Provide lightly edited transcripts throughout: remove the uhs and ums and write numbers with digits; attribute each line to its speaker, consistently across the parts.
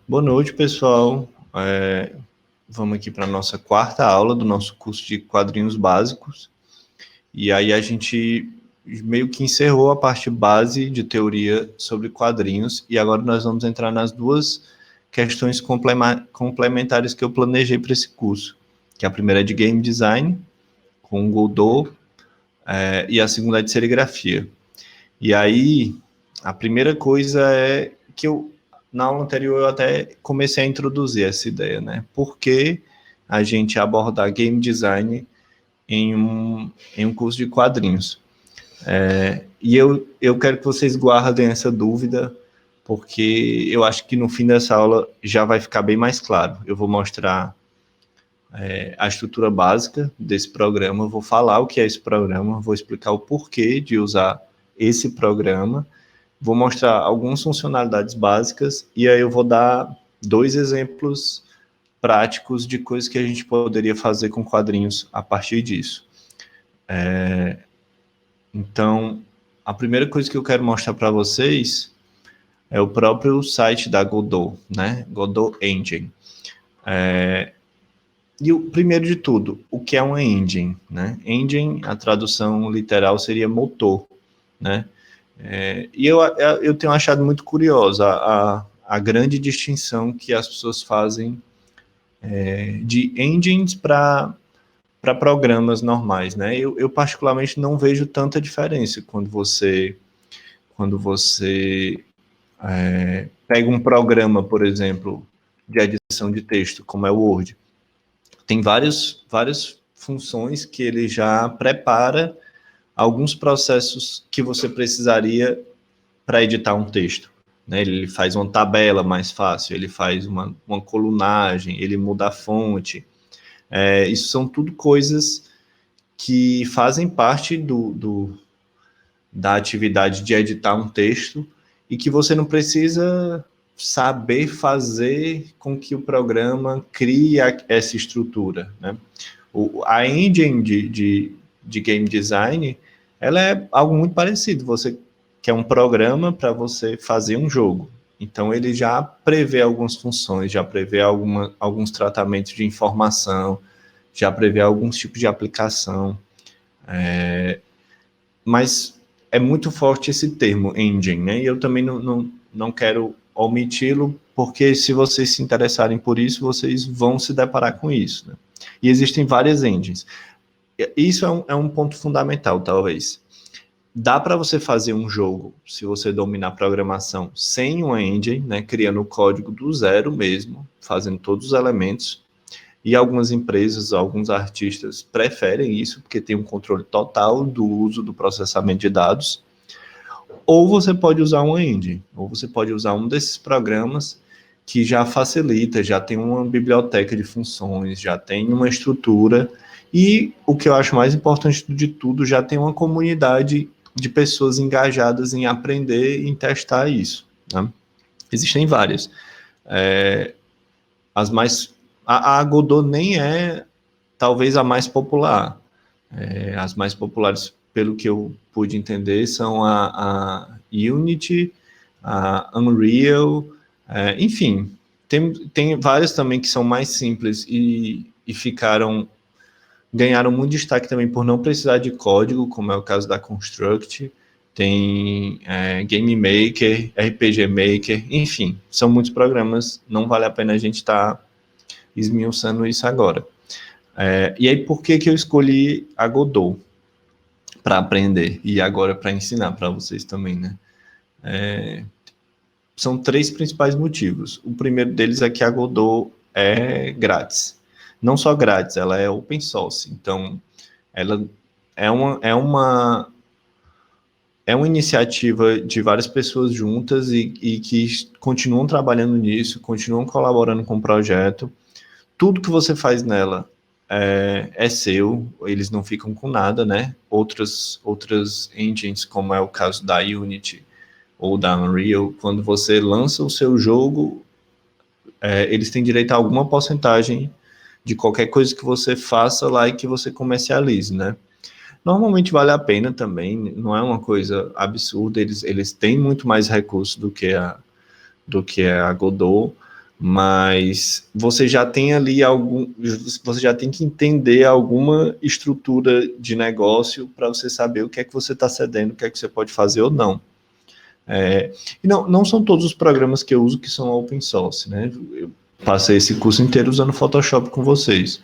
Speaker 1: Boa noite, pessoal. Vamos aqui para a nossa quarta aula do nosso curso de quadrinhos básicos. E aí a gente meio que encerrou a parte base de teoria sobre quadrinhos e agora nós vamos entrar nas duas questões complementares que eu planejei para esse curso, que a primeira é de game design, com Godot, e a segunda é de serigrafia. E aí, a primeira coisa é que na aula anterior eu até comecei a introduzir essa ideia, né? Por que a gente abordar game design em um curso de quadrinhos? E eu quero que vocês guardem essa dúvida, porque eu acho que no fim dessa aula já vai ficar bem mais claro. Eu vou mostrar a estrutura básica desse programa, vou falar o que é esse programa, vou explicar o porquê de usar esse programa, vou mostrar algumas funcionalidades básicas e aí eu vou dar 2 exemplos práticos de coisas que a gente poderia fazer com quadrinhos a partir disso. Então, a primeira coisa que eu quero mostrar para vocês é o próprio site da Godot, né? Godot Engine. E o primeiro de tudo, o que é uma engine, né? Engine, a tradução literal seria motor, né? E eu tenho achado muito curiosa a grande distinção que as pessoas fazem de engines para programas normais, né? Eu particularmente não vejo tanta diferença quando você pega um programa, por exemplo, de edição de texto, como é o Word. Tem várias funções que ele já prepara alguns processos que você precisaria para editar um texto. Né? Ele faz uma tabela mais fácil, ele faz uma colunagem, ele muda a fonte. Isso são tudo coisas que fazem parte da atividade de editar um texto e que você não precisa saber fazer com que o programa crie essa estrutura, né? A engine de game design, ela é algo muito parecido. Você quer um programa para você fazer um jogo. Então, ele já prevê algumas funções, já prevê alguns tratamentos de informação, já prevê alguns tipos de aplicação. Mas é muito forte esse termo, engine, né? E eu também não quero omiti-lo, porque se vocês se interessarem por isso, vocês vão se deparar com isso, né? E existem várias engines. Isso é um ponto fundamental, talvez. Dá para você fazer um jogo, se você dominar programação, sem uma engine, né, criando o código do zero mesmo, fazendo todos os elementos, e algumas empresas, alguns artistas preferem isso, porque tem um controle total do uso do processamento de dados. Ou você pode usar uma engine, ou você pode usar um desses programas que já facilita, já tem uma biblioteca de funções, já tem uma estrutura, e o que eu acho mais importante de tudo, já tem uma comunidade de pessoas engajadas em aprender e em testar isso, né? Existem várias. A Godot nem é, talvez, a mais popular. As mais populares, pelo que eu pude entender, são a Unity, a Unreal, enfim, tem várias também que são mais simples e ganharam muito destaque também por não precisar de código, como é o caso da Construct, tem Game Maker, RPG Maker, enfim, são muitos programas, não vale a pena a gente estar esmiuçando isso agora. E aí, por que eu escolhi a Godot para aprender e agora para ensinar para vocês também, né? São 3 principais motivos. O primeiro deles é que a Godot é grátis. Não só grátis, ela é open source. Então, ela é uma iniciativa de várias pessoas juntas e que continuam trabalhando nisso, continuam colaborando com o projeto. Tudo que você faz nela é seu, eles não ficam com nada, né? Outras engines, como é o caso da Unity ou da Unreal, quando você lança o seu jogo, eles têm direito a alguma porcentagem de qualquer coisa que você faça lá e que você comercialize, né? Normalmente vale a pena também, não é uma coisa absurda, eles têm muito mais recursos do que a Godot, mas você já tem ali você já tem que entender alguma estrutura de negócio para você saber o que é que você está cedendo, o que é que você pode fazer ou não. E não são todos os programas que eu uso que são open source, né? Eu passei esse curso inteiro usando Photoshop com vocês,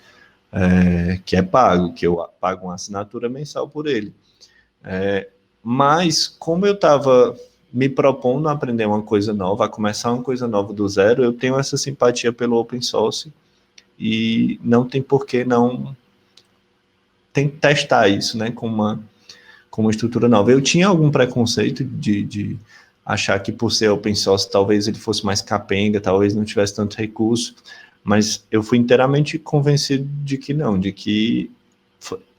Speaker 1: que é pago, que eu pago uma assinatura mensal por ele. Mas como eu estava me propondo a aprender uma coisa nova, a começar uma coisa nova do zero, eu tenho essa simpatia pelo open source e não tem por que não tem que testar isso, né, com uma estrutura nova. Eu tinha algum preconceito de achar que por ser open source talvez ele fosse mais capenga, talvez não tivesse tanto recurso, mas eu fui inteiramente convencido de que não, de que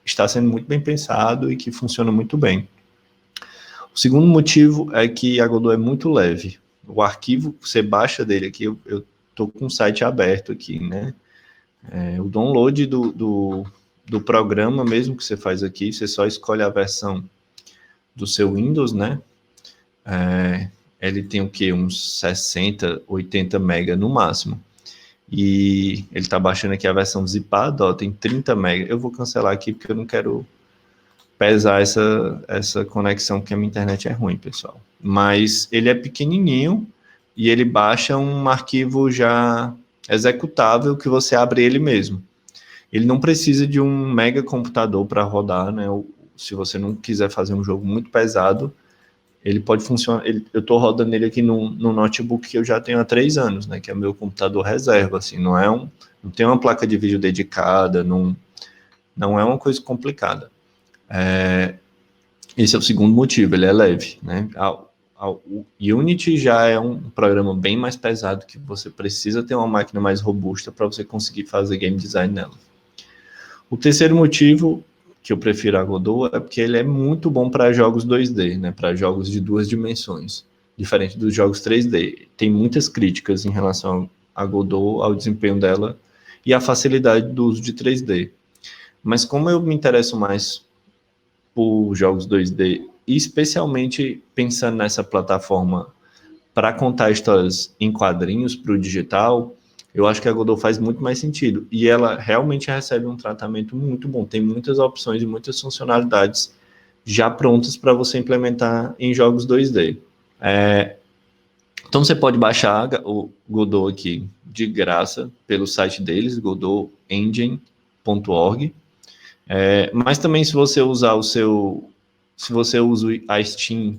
Speaker 1: está sendo muito bem pensado e que funciona muito bem. O segundo motivo é que a Godot é muito leve. O arquivo, você baixa dele aqui, eu estou com o site aberto aqui, né? O download do programa mesmo que você faz aqui, você só escolhe a versão do seu Windows, né? Ele tem o quê? Uns 60, 80 mega no máximo. E ele está baixando aqui a versão zipada, ó, tem 30 mega. Eu vou cancelar aqui porque eu não quero pesar essa conexão, porque a minha internet é ruim, pessoal. Mas ele é pequenininho e ele baixa um arquivo já executável que você abre ele mesmo. Ele não precisa de um mega computador para rodar, né? Se você não quiser fazer um jogo muito pesado, ele pode funcionar. Eu estou rodando ele aqui no notebook que eu já tenho há 3 anos, né? Que é meu computador reserva, assim, não tem uma placa de vídeo dedicada, não é uma coisa complicada. Esse é o segundo motivo, ele é leve, né? O Unity já é um programa bem mais pesado, que você precisa ter uma máquina mais robusta para você conseguir fazer game design nela. O terceiro motivo que eu prefiro a Godot é porque ele é muito bom para jogos 2D, né? Para jogos de 2 dimensões, diferente dos jogos 3D. Tem muitas críticas em relação a Godot, ao desempenho dela e à facilidade do uso de 3D. Mas como eu me interesso mais por jogos 2D, especialmente pensando nessa plataforma para contar histórias em quadrinhos para o digital, eu acho que a Godot faz muito mais sentido. E ela realmente recebe um tratamento muito bom. Tem muitas opções e muitas funcionalidades já prontas para você implementar em jogos 2D. Então você pode baixar o Godot aqui de graça pelo site deles, godotengine.org. Mas também se você usar se você usa a Steam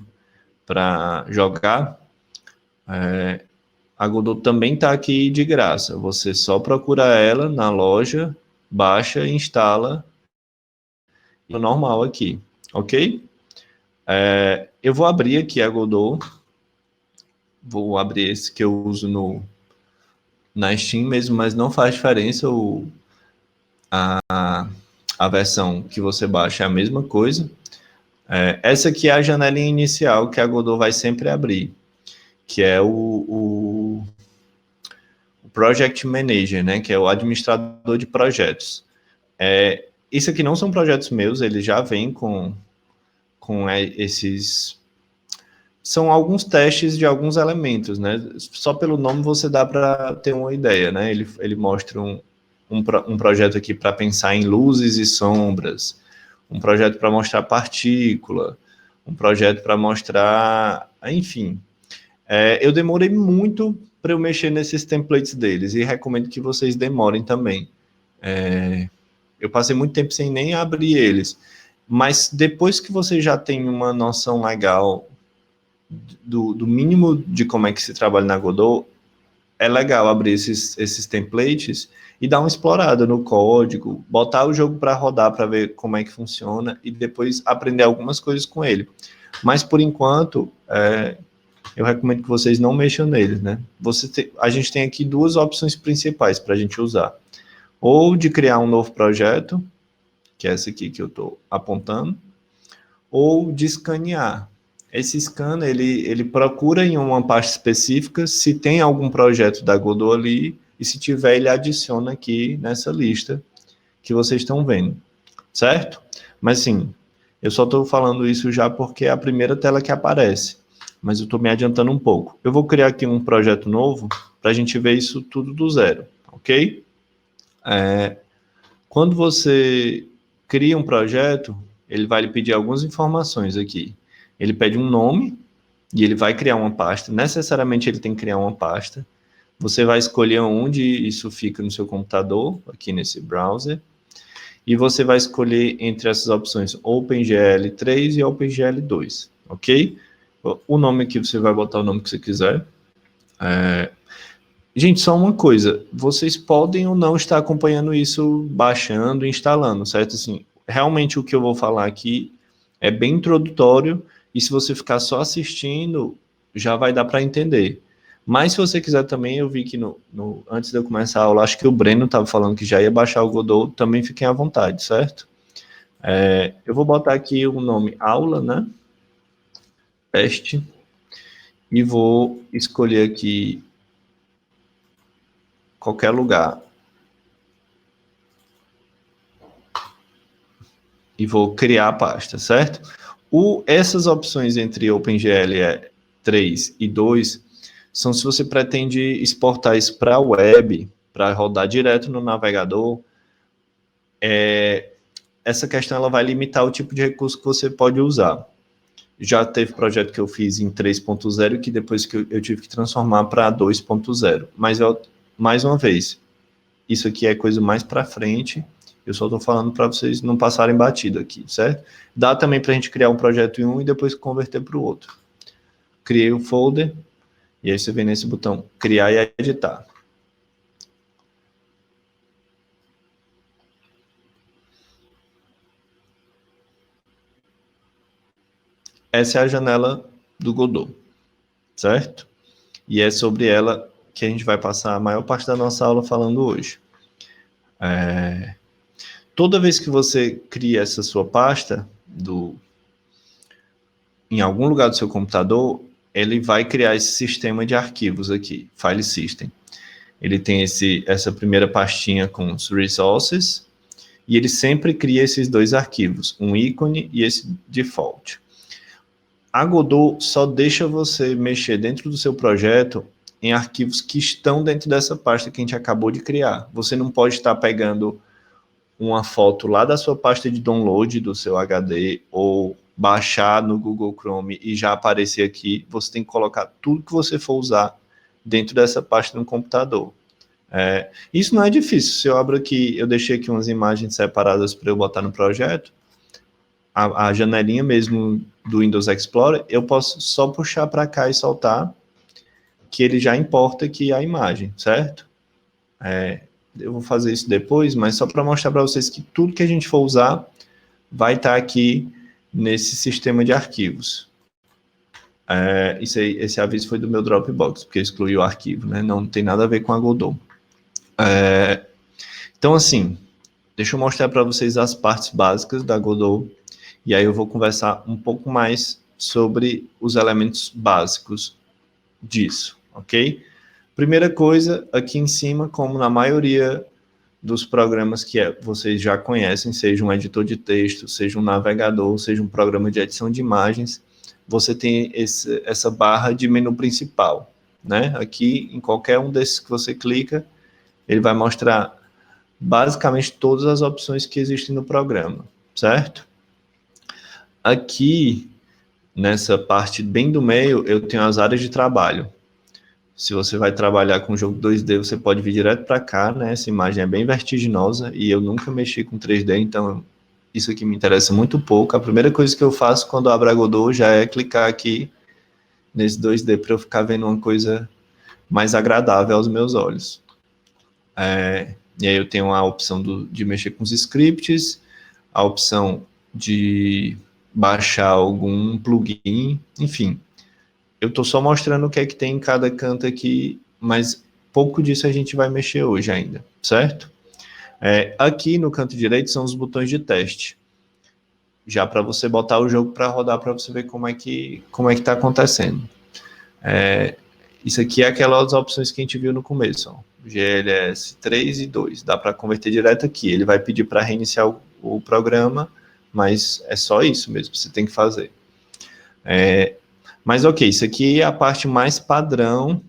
Speaker 1: para jogar, a Godot também está aqui de graça. Você só procura ela na loja, baixa, instala, normal aqui, ok? Eu vou abrir aqui a Godot, vou abrir esse que eu uso na Steam mesmo, mas não faz diferença a versão que você baixa é a mesma coisa. Essa aqui é a janelinha inicial que a Godot vai sempre abrir, que é o Project Manager, né, que é o administrador de projetos. Isso aqui não são projetos meus, eles já vêm com esses... São alguns testes de alguns elementos, né? Só pelo nome você dá para ter uma ideia, né? Ele mostra um projeto aqui para pensar em luzes e sombras, um projeto para mostrar partícula, um projeto para mostrar... Enfim, eu demorei muito para eu mexer nesses templates deles e recomendo que vocês demorem também. Eu passei muito tempo sem nem abrir eles, mas depois que você já tem uma noção legal do mínimo de como é que se trabalha na Godot, é legal abrir esses templates e dar uma explorada no código, botar o jogo para rodar para ver como é que funciona e depois aprender algumas coisas com ele. Mas, por enquanto, eu recomendo que vocês não mexam neles, né? A gente tem aqui 2 opções principais para a gente usar. Ou de criar um novo projeto, que é essa aqui que eu estou apontando, ou de escanear. Esse scan, ele procura em uma pasta específica se tem algum projeto da Godot ali, e se tiver, ele adiciona aqui nessa lista que vocês estão vendo, certo? Mas, assim, Eu só estou falando isso já porque é a primeira tela que aparece, mas eu estou me adiantando um pouco. Eu vou criar aqui um projeto novo para a gente ver isso tudo do zero, ok? Quando você cria um projeto, ele vai lhe pedir algumas informações aqui. Ele pede um nome e ele vai criar uma pasta. Necessariamente ele tem que criar uma pasta. Você vai escolher onde isso fica no seu computador, aqui nesse browser, e você vai escolher entre essas opções OpenGL 3 e OpenGL 2, ok? O nome aqui você vai botar o nome que você quiser. Gente, só uma coisa, vocês podem ou não estar acompanhando isso, baixando e instalando, certo? Assim, realmente o que eu vou falar aqui é bem introdutório, e se você ficar só assistindo, já vai dar para entender. Mas se você quiser também, eu vi que antes de eu começar a aula, acho que o Breno estava falando que já ia baixar o Godot, também fiquem à vontade, certo? Eu vou botar aqui o nome aula, né? Teste. E vou escolher aqui qualquer lugar. E vou criar a pasta, certo? Essas opções entre OpenGL 3 e 2 são se você pretende exportar isso para a web, para rodar direto no navegador. Essa questão ela vai limitar o tipo de recurso que você pode usar. Já teve projeto que eu fiz em 3.0 que depois que eu tive que transformar para 2.0. Mas, mais uma vez, isso aqui é coisa mais para frente. Eu só estou falando para vocês não passarem batido aqui, certo? Dá também para a gente criar um projeto em um e depois converter para o outro. Criei o folder, e aí você vem nesse botão criar e editar. Essa é a janela do Godot, certo? E é sobre ela que a gente vai passar a maior parte da nossa aula falando hoje. Toda vez que você cria essa sua pasta em algum lugar do seu computador, ele vai criar esse sistema de arquivos aqui, File System. Ele tem essa primeira pastinha com os resources, e ele sempre cria esses dois arquivos, um ícone e esse default. A Godot só deixa você mexer dentro do seu projeto em arquivos que estão dentro dessa pasta que a gente acabou de criar. Você não pode estar pegando uma foto lá da sua pasta de download do seu HD ou baixar no Google Chrome e já aparecer aqui. Você tem que colocar tudo que você for usar dentro dessa pasta no computador. Isso não é difícil. Se eu abro aqui, eu deixei aqui umas imagens separadas para eu botar no projeto. A janelinha mesmo do Windows Explorer, eu posso só puxar para cá e soltar, que ele já importa aqui a imagem, certo? Eu vou fazer isso depois, mas só para mostrar para vocês que tudo que a gente for usar vai estar aqui nesse sistema de arquivos. Esse aviso foi do meu Dropbox, porque eu excluí o arquivo, né? Não tem nada a ver com a Godot. Então, assim, deixa eu mostrar para vocês as partes básicas da Godot, e aí eu vou conversar um pouco mais sobre os elementos básicos disso, ok? Primeira coisa, aqui em cima, como na maioria dos programas que vocês já conhecem, seja um editor de texto, seja um navegador, seja um programa de edição de imagens, você tem essa barra de menu principal, né? Aqui, em qualquer um desses que você clica, ele vai mostrar basicamente todas as opções que existem no programa, certo? Aqui, nessa parte bem do meio, eu tenho as áreas de trabalho. Se você vai trabalhar com jogo 2D, você pode vir direto para cá, né? Essa imagem é bem vertiginosa e eu nunca mexi com 3D, então isso aqui me interessa muito pouco. A primeira coisa que eu faço quando abro a Godot já é clicar aqui nesse 2D para eu ficar vendo uma coisa mais agradável aos meus olhos. E aí eu tenho a opção de mexer com os scripts, a opção de baixar algum plugin, enfim. Eu estou só mostrando o que é que tem em cada canto aqui, mas pouco disso a gente vai mexer hoje ainda, certo? Aqui no canto direito são os botões de teste, já para você botar o jogo para rodar, para você ver como é que está acontecendo. Isso aqui é aquelas opções que a gente viu no começo, ó. GLS 3 e 2, dá para converter direto aqui. Ele vai pedir para reiniciar o programa, mas é só isso mesmo que você tem que fazer. Mas ok, isso aqui é a parte mais padrão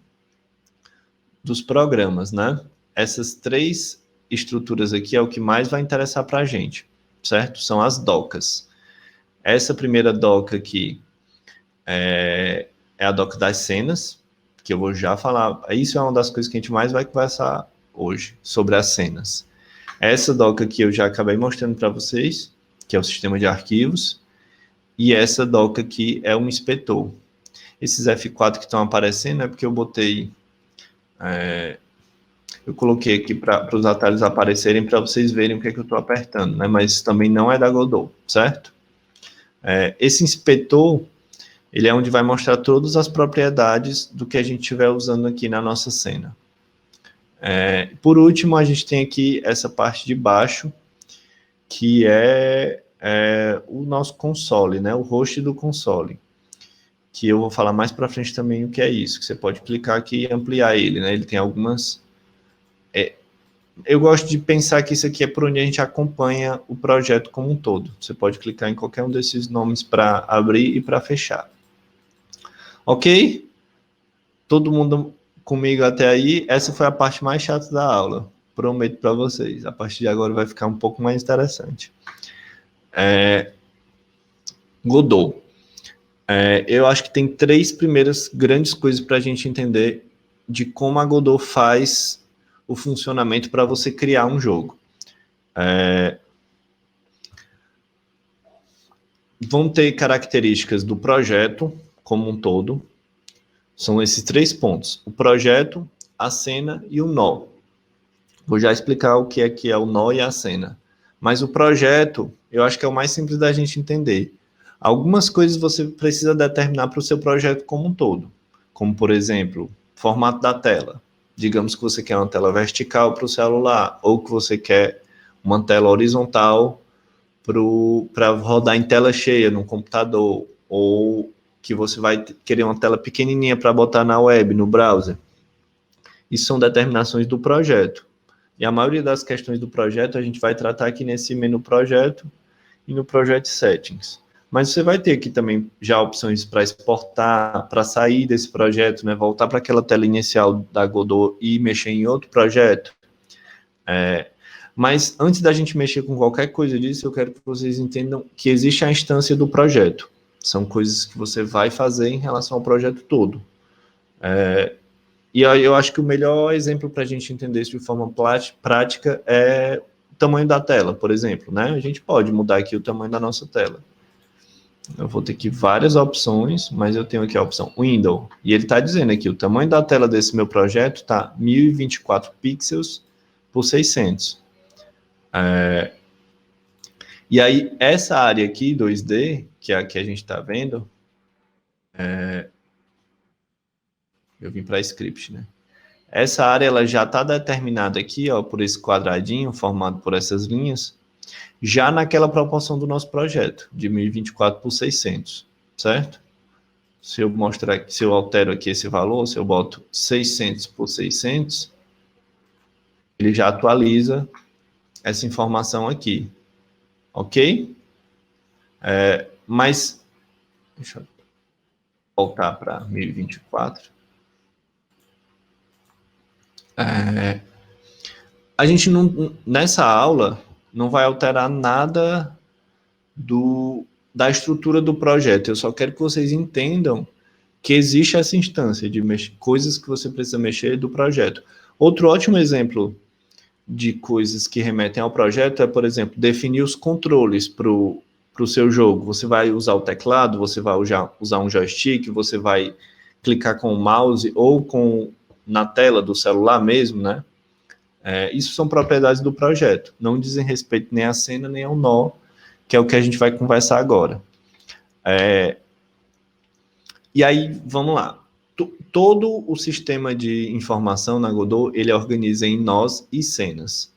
Speaker 1: dos programas, né? Essas 3 estruturas aqui é o que mais vai interessar para a gente, certo? São as docas. Essa primeira doca aqui é a doca das cenas, que eu vou já falar. Isso é uma das coisas que a gente mais vai conversar hoje, sobre as cenas. Essa doca aqui eu já acabei mostrando para vocês, que é o sistema de arquivos, e essa doca aqui é um inspetor. Esses F4 que estão aparecendo é porque eu botei... eu coloquei aqui para os atalhos aparecerem para vocês verem o que é que eu estou apertando, né? Mas também não é da Godot, certo? Esse inspetor, ele é onde vai mostrar todas as propriedades do que a gente estiver usando aqui na nossa cena. Por último, a gente tem aqui essa parte de baixo, que é o nosso console, né? O host do console, que eu vou falar mais para frente também o que é isso, que você pode clicar aqui e ampliar ele, né? Ele tem algumas... eu gosto de pensar que isso aqui é por onde a gente acompanha o projeto como um todo. Você pode clicar em qualquer um desses nomes para abrir e para fechar. Ok? Todo mundo comigo até aí? Essa foi a parte mais chata da aula. Prometo para vocês. A partir de agora vai ficar um pouco mais interessante. Godot. Eu acho que tem 3 primeiras grandes coisas para a gente entender de como a Godot faz o funcionamento para você criar um jogo. Vão ter características do projeto como um todo. São esses 3 pontos: o projeto, a cena e o nó. Vou já explicar o que é o nó e a cena. Mas o projeto, eu acho que é o mais simples da gente entender. Algumas coisas você precisa determinar para o seu projeto como um todo. Como, por exemplo, formato da tela. Digamos que você quer uma tela vertical para o celular, ou que você quer uma tela horizontal para rodar em tela cheia no computador, ou que você vai querer uma tela pequenininha para botar na web, no browser. Isso são determinações do projeto. E a maioria das questões do projeto a gente vai tratar aqui nesse menu projeto e no Project Settings. Mas você vai ter aqui também já opções para exportar, para sair desse projeto, né? Voltar para aquela tela inicial da Godot e mexer em outro projeto. Mas antes da gente mexer com qualquer coisa disso, eu quero que vocês entendam que existe a instância do projeto. São coisas que você vai fazer em relação ao projeto todo. E aí eu acho que o melhor exemplo para a gente entender isso de forma prática é o tamanho da tela, por exemplo, né? A gente pode mudar aqui o tamanho da nossa tela. Eu vou ter aqui várias opções, mas eu tenho aqui a opção Window. E ele está dizendo aqui, o tamanho da tela desse meu projeto está 1024 pixels por 600. E aí, essa área aqui, 2D, que é a que a gente está vendo, eu vim para script, né? Essa área ela já está determinada aqui, ó, por esse quadradinho formado por essas linhas, já naquela proporção do nosso projeto, de 1024 por 600, certo? Se eu mostrar, se eu altero aqui esse valor, se eu boto 600 por 600, ele já atualiza essa informação aqui, ok? Mas, deixa eu voltar para 1024. A gente não, nessa aula, não vai alterar nada da estrutura do projeto. Eu só quero que vocês entendam que existe essa instância de coisas que você precisa mexer do projeto. Outro ótimo exemplo de coisas que remetem ao projeto é, por exemplo, definir os controles para o seu jogo. Você vai usar o teclado, você vai usar um joystick, você vai clicar com o mouse ou na tela do celular mesmo, né? Isso são propriedades do projeto. Não dizem respeito nem à cena, nem ao nó, que é o que a gente vai conversar agora. E aí, vamos lá. Todo o sistema de informação na Godot, ele organiza em nós e cenas.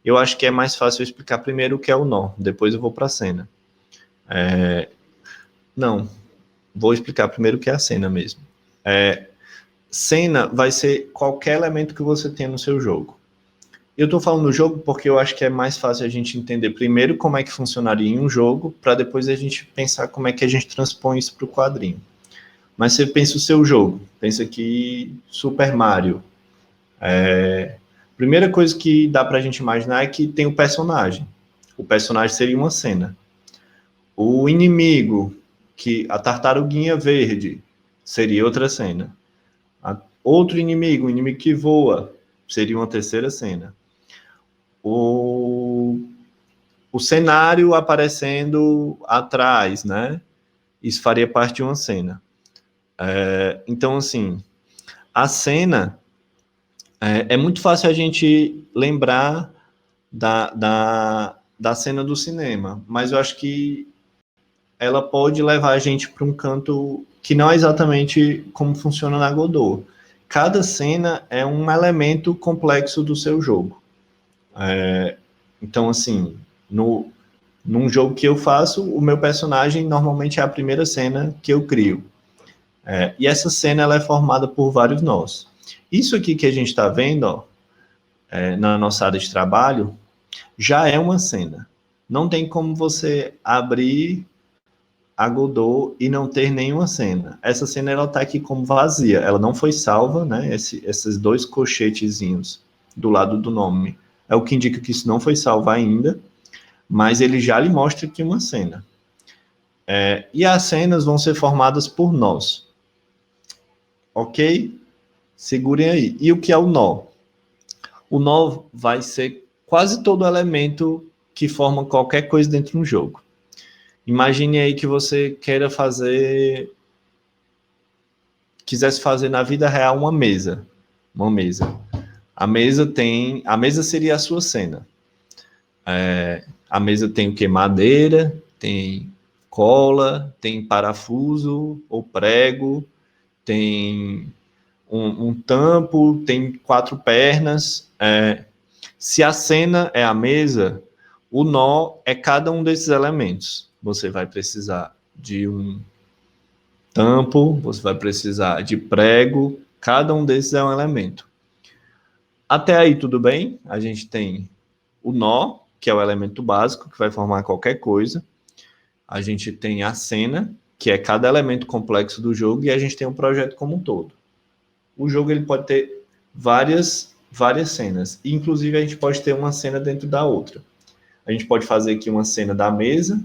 Speaker 1: Eu acho que é mais fácil eu explicar primeiro o que é o nó, depois eu vou para a cena. Não, vou explicar primeiro o que é a cena mesmo. Cena vai ser qualquer elemento que você tenha no seu jogo. Eu estou falando do jogo porque eu acho que é mais fácil a gente entender primeiro como é que funcionaria em um jogo, para depois a gente pensar como é que a gente transpõe isso para o quadrinho. Mas você pensa o seu jogo, pensa que Super Mario. Primeira coisa que dá para a gente imaginar é que tem o personagem. O personagem seria uma cena. O inimigo, que a tartaruguinha verde, seria outra cena. Outro inimigo, o inimigo que voa, seria uma terceira cena. O cenário aparecendo atrás, né? Isso faria parte de uma cena. Então, assim, a cena é muito fácil a gente lembrar da cena do cinema, mas eu acho que ela pode levar a gente para um canto que não é exatamente como funciona na Godot. Cada cena é um elemento complexo do seu jogo. Então, assim, num jogo que eu faço, o meu personagem normalmente é a primeira cena que eu crio. E essa cena ela é formada por vários nós. Isso aqui que a gente está vendo, ó, na nossa área de trabalho, já é uma cena. Não tem como você abrir a Godot e não ter nenhuma cena. Essa cena ela está aqui como vazia, ela não foi salva, né? Esses dois colchetezinhos do lado do nome é o que indica que isso não foi salvo ainda, mas ele já lhe mostra aqui uma cena. E as cenas vão ser formadas por nós. Ok? Segurem aí. E o que é o nó? O nó vai ser quase todo elemento que forma qualquer coisa dentro de um jogo. Imagine aí que você quisesse fazer na vida real uma mesa. A mesa seria a sua cena. A mesa tem o que? Madeira, tem cola, tem parafuso ou prego, tem um tampo, tem 4 pernas. Se a cena é a mesa, o nó é cada um desses elementos. Você vai precisar de um tampo, você vai precisar de prego, cada um desses é um elemento. Até aí tudo bem? A gente tem o nó, que é o elemento básico, que vai formar qualquer coisa. A gente tem a cena, que é cada elemento complexo do jogo, e a gente tem um projeto como um todo. O jogo ele pode ter várias cenas, inclusive a gente pode ter uma cena dentro da outra. A gente pode fazer aqui uma cena da mesa,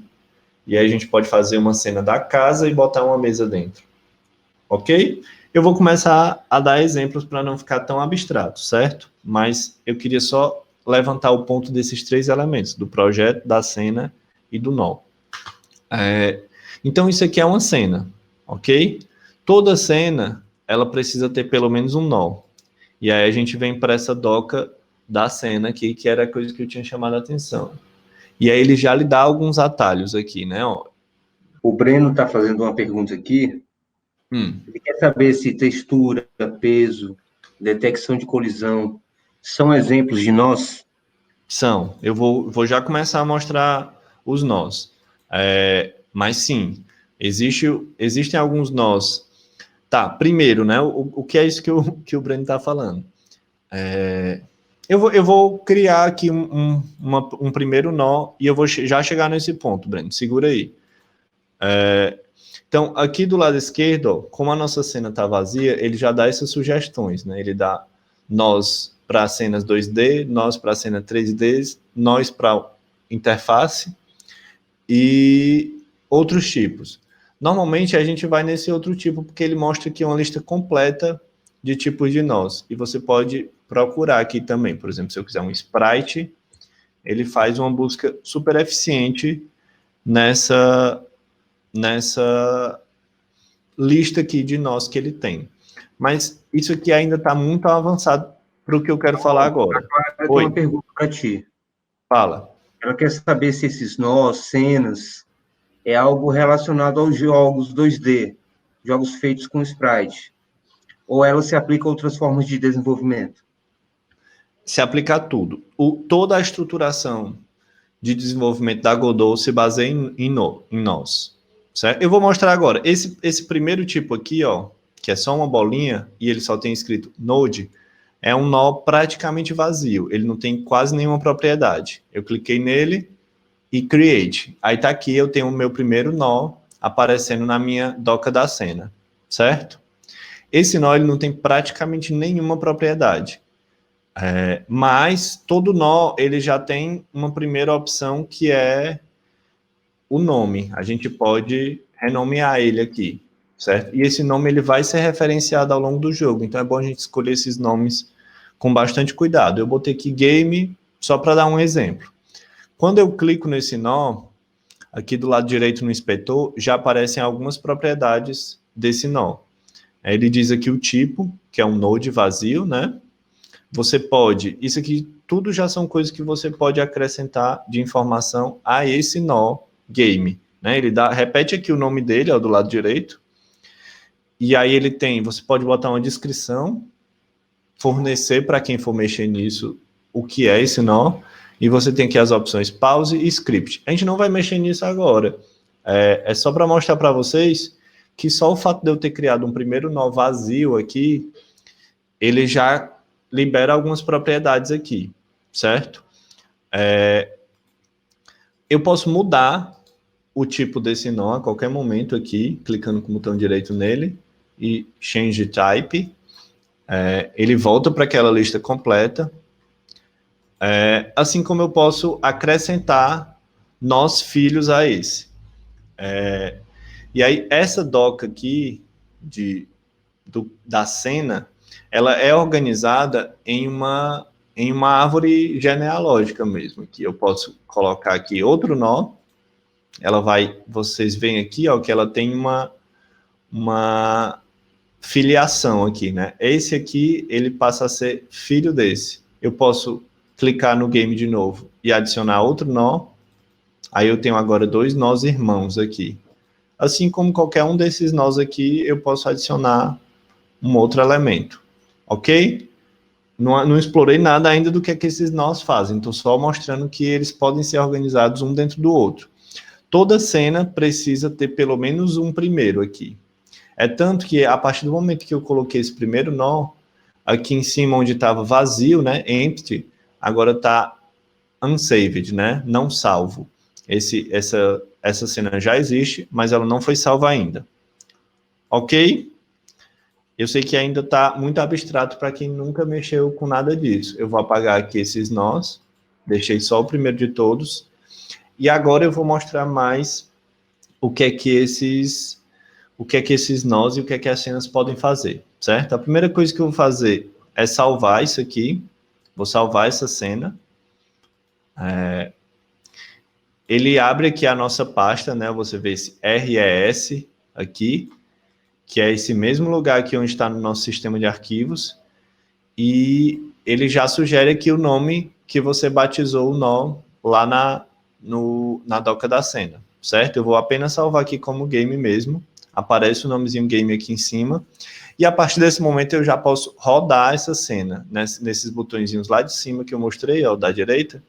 Speaker 1: e aí a gente pode fazer uma cena da casa e botar uma mesa dentro. Ok? Eu vou começar a dar exemplos para não ficar tão abstrato, certo? Mas eu queria só levantar o ponto desses 3 elementos, do projeto, da cena e do nó. Então, isso aqui é uma cena, ok? Toda cena, ela precisa ter pelo menos um nó. E aí a gente vem para essa doca da cena aqui, que era a coisa que eu tinha chamado a atenção. E aí ele já lhe dá alguns atalhos aqui, né? Ó.
Speaker 2: O Breno está fazendo uma pergunta aqui. Ele quer saber se textura, peso, detecção de colisão são exemplos de nós?
Speaker 1: São. Eu vou já começar a mostrar os nós. Mas sim, existem alguns nós. Tá, primeiro, né? O que é isso que o Breno está falando? Eu vou criar aqui um primeiro nó e eu vou já chegar nesse ponto, Breno. Segura aí. Então, aqui do lado esquerdo, ó, como a nossa cena está vazia, ele já dá essas sugestões, né? Ele dá nós para cenas 2D, nós para cena 3D, nós para interface e outros tipos. Normalmente a gente vai nesse outro tipo porque ele mostra aqui uma lista completa de tipos de nós. E você pode procurar aqui também. Por exemplo, se eu quiser um sprite, ele faz uma busca super eficiente nessa lista aqui de nós que ele tem. Mas isso aqui ainda está muito avançado para o que eu quero falar agora.
Speaker 2: Eu tenho uma pergunta para ti.
Speaker 1: Fala.
Speaker 2: Ela quer saber se esses nós, cenas, é algo relacionado aos jogos 2D, jogos feitos com sprite, ou ela se aplica a outras formas de desenvolvimento?
Speaker 1: Se aplica a tudo. Toda a estruturação de desenvolvimento da Godot se baseia em nós. Certo? Eu vou mostrar agora. Esse primeiro tipo aqui, ó, que é só uma bolinha e ele só tem escrito Node, é um nó praticamente vazio, ele não tem quase nenhuma propriedade. Eu cliquei nele e create. Aí tá aqui, eu tenho o meu primeiro nó aparecendo na minha doca da cena, certo? Esse nó ele não tem praticamente nenhuma propriedade. Mas todo nó ele já tem uma primeira opção que é o nome. A gente pode renomear ele aqui, certo? E esse nome ele vai ser referenciado ao longo do jogo, então é bom a gente escolher esses nomes com bastante cuidado. Eu botei aqui game só para dar um exemplo. Quando eu clico nesse nó, aqui do lado direito no inspetor, já aparecem algumas propriedades desse nó. Ele diz aqui o tipo, que é um node vazio, né? Você pode, isso aqui tudo já são coisas que você pode acrescentar de informação a esse nó game, né? Ele repete aqui o nome dele, ó, do lado direito, e aí ele tem, você pode botar uma descrição, fornecer para quem for mexer nisso o que é esse nó, e você tem aqui as opções pause e script. A gente não vai mexer nisso agora, é só para mostrar para vocês que só o fato de eu ter criado um primeiro nó vazio aqui, ele já libera algumas propriedades aqui, certo? Eu posso mudar o tipo desse nó a qualquer momento aqui, clicando com o botão direito nele, e change type, ele volta para aquela lista completa, assim como eu posso acrescentar nós filhos a esse. E aí, essa doca aqui da cena, ela é organizada em uma árvore genealógica mesmo, que eu posso colocar aqui outro nó, vocês veem aqui, ó, que ela tem uma filiação aqui, né? Esse aqui, ele passa a ser filho desse. Eu posso clicar no game de novo e adicionar outro nó, aí eu tenho agora 2 nós irmãos aqui. Assim como qualquer um desses nós aqui, eu posso adicionar um outro elemento, ok? Não explorei nada ainda do que esses nós fazem, estou só mostrando que eles podem ser organizados um dentro do outro. Toda cena precisa ter pelo menos um primeiro aqui. É tanto que a partir do momento que eu coloquei esse primeiro nó, aqui em cima onde estava vazio, né, empty, agora está unsaved, né, não salvo. Essa cena já existe, mas ela não foi salva ainda. Ok? Eu sei que ainda está muito abstrato para quem nunca mexeu com nada disso. Eu vou apagar aqui esses nós, deixei só o primeiro de todos, e agora eu vou mostrar mais o que é que esses nós e o que é que as cenas podem fazer, certo? A primeira coisa que eu vou fazer é salvar isso aqui, vou salvar essa cena. Ele abre aqui a nossa pasta, né? Você vê esse RES aqui, que é esse mesmo lugar aqui onde está no nosso sistema de arquivos, e ele já sugere aqui o nome que você batizou o nó lá na doca da cena, certo? Eu vou apenas salvar aqui como game mesmo, aparece o nomezinho game aqui em cima, e a partir desse momento eu já posso rodar essa cena, nesses botõezinhos lá de cima que eu mostrei, ó, da direita,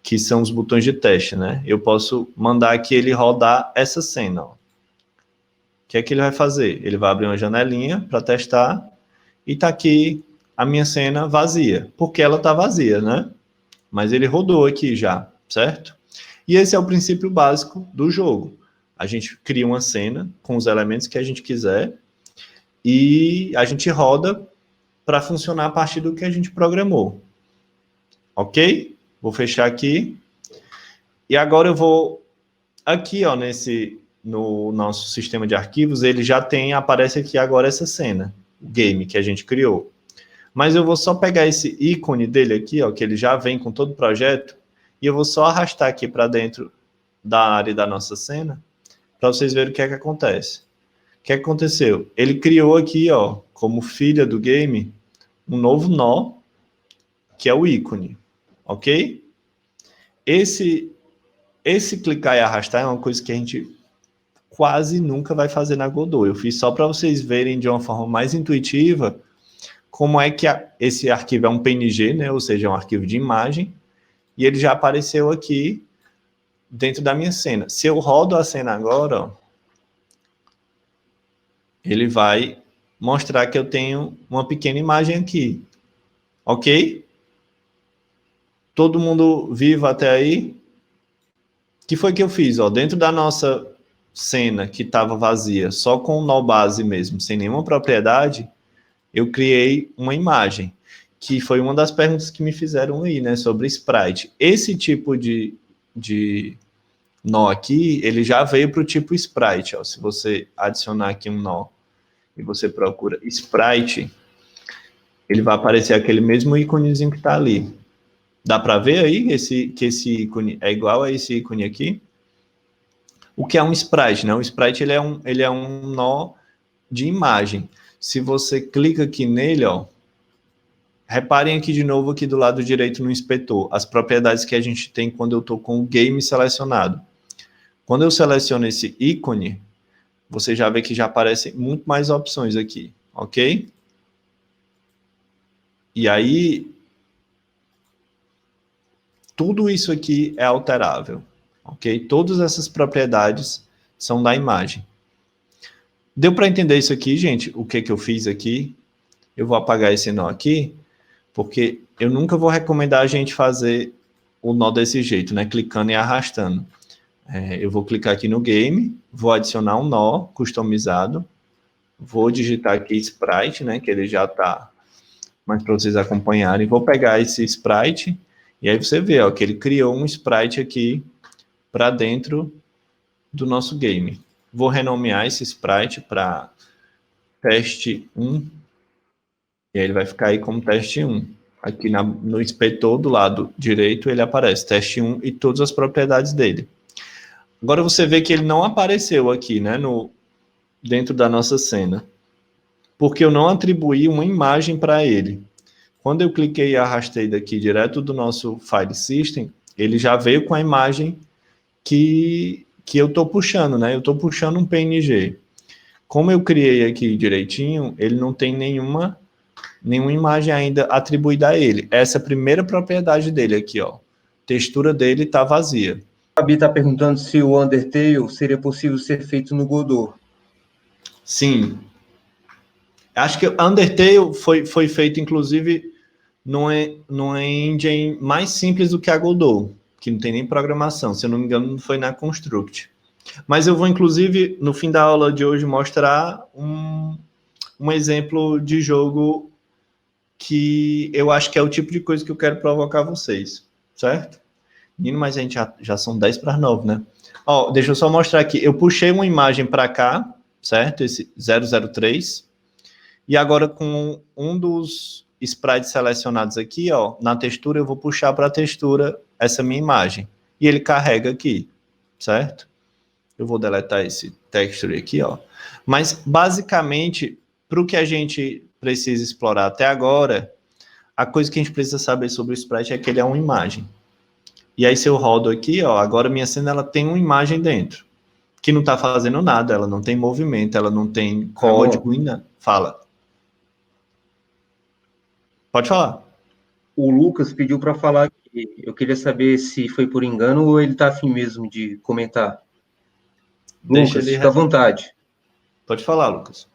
Speaker 1: que são os botões de teste, né? Eu posso mandar aqui ele rodar essa cena, ó. O que é que ele vai fazer? Ele vai abrir uma janelinha para testar e está aqui a minha cena vazia, porque ela está vazia, né? Mas ele rodou aqui já, certo? E esse é o princípio básico do jogo. A gente cria uma cena com os elementos que a gente quiser e a gente roda para funcionar a partir do que a gente programou. Ok? Vou fechar aqui. E agora eu vou aqui, ó, no nosso sistema de arquivos, ele já aparece aqui agora essa cena, o game que a gente criou. Mas eu vou só pegar esse ícone dele aqui, ó, que ele já vem com todo o projeto, e eu vou só arrastar aqui para dentro da área da nossa cena, para vocês verem o que é que acontece. O que é que aconteceu? Ele criou aqui, ó, como filha do game, um novo nó, que é o ícone, ok? Esse clicar e arrastar é uma coisa que a gente quase nunca vai fazer na Godot. Eu fiz só para vocês verem de uma forma mais intuitiva como é que esse arquivo é um PNG, né? Ou seja, é um arquivo de imagem, e ele já apareceu aqui dentro da minha cena. Se eu rodo a cena agora, ó, ele vai mostrar que eu tenho uma pequena imagem aqui. Ok? Todo mundo vivo até aí? O que foi que eu fiz? Ó, dentro da nossa cena que estava vazia, só com o nó base mesmo, sem nenhuma propriedade, eu criei uma imagem, que foi uma das perguntas que me fizeram aí, né, sobre sprite. Esse tipo de nó aqui, ele já veio para o tipo sprite. Ó. Se você adicionar aqui um nó e você procura sprite, ele vai aparecer aquele mesmo íconezinho que está ali. Dá para ver aí que esse ícone é igual a esse ícone aqui? O que é um sprite, né? O sprite ele é um nó de imagem. Se você clica aqui nele, ó, reparem aqui de novo aqui do lado direito no inspetor, as propriedades que a gente tem quando eu estou com o game selecionado. Quando eu seleciono esse ícone, você já vê que já aparecem muito mais opções aqui, ok? E aí, tudo isso aqui é alterável, ok? Todas essas propriedades são da imagem. Deu para entender isso aqui, gente? O que eu fiz aqui? Eu vou apagar esse nó aqui, porque eu nunca vou recomendar a gente fazer o nó desse jeito, né? Clicando e arrastando. Eu vou clicar aqui no game, vou adicionar um nó customizado, vou digitar aqui sprite, né? Que ele já está, mas para vocês acompanharem, vou pegar esse sprite e aí você vê, ó, que ele criou um sprite aqui para dentro do nosso game. Vou renomear esse sprite para teste 1, e aí ele vai ficar aí como teste 1. Aqui no inspetor do lado direito ele aparece teste 1 e todas as propriedades dele. Agora você vê que ele não apareceu aqui, né, dentro da nossa cena, porque eu não atribuí uma imagem para ele. Quando eu cliquei e arrastei daqui direto do nosso file system, ele já veio com a imagem que eu estou puxando, né? Eu estou puxando um PNG. Como eu criei aqui direitinho, ele não tem nenhuma imagem ainda atribuída a ele. Essa é a primeira propriedade dele aqui, ó. Textura dele está vazia.
Speaker 2: A Fabi está perguntando se o Undertale seria possível ser feito no Godot.
Speaker 1: Sim. Acho que o Undertale foi feito, inclusive, numa engine mais simples do que a Godot, que não tem nem programação. Se eu não me engano, foi na Construct. Mas eu vou, inclusive, no fim da aula de hoje, mostrar um exemplo de jogo que eu acho que é o tipo de coisa que eu quero provocar vocês, certo? Menino, mas a gente já são 10 para as 9, né? Ó, deixa eu só mostrar aqui. Eu puxei uma imagem para cá, certo? Esse 003. E agora com um dos sprites selecionados aqui, ó, na textura, eu vou puxar para a textura essa minha imagem. E ele carrega aqui, certo? Eu vou deletar esse texture aqui, ó. Mas, basicamente, para o que a gente precisa explorar até agora, a coisa que a gente precisa saber sobre o sprite é que ele é uma imagem. E aí, se eu rodo aqui, ó, agora minha cena ela tem uma imagem dentro, que não está fazendo nada, ela não tem movimento, ela não tem código, ainda. Fala. Pode falar.
Speaker 2: O Lucas pediu para falar que eu queria saber se foi por engano ou ele está afim mesmo de comentar.
Speaker 1: Deixa
Speaker 2: Lucas,
Speaker 1: ele...
Speaker 2: fica à vontade.
Speaker 1: Pode falar, Lucas.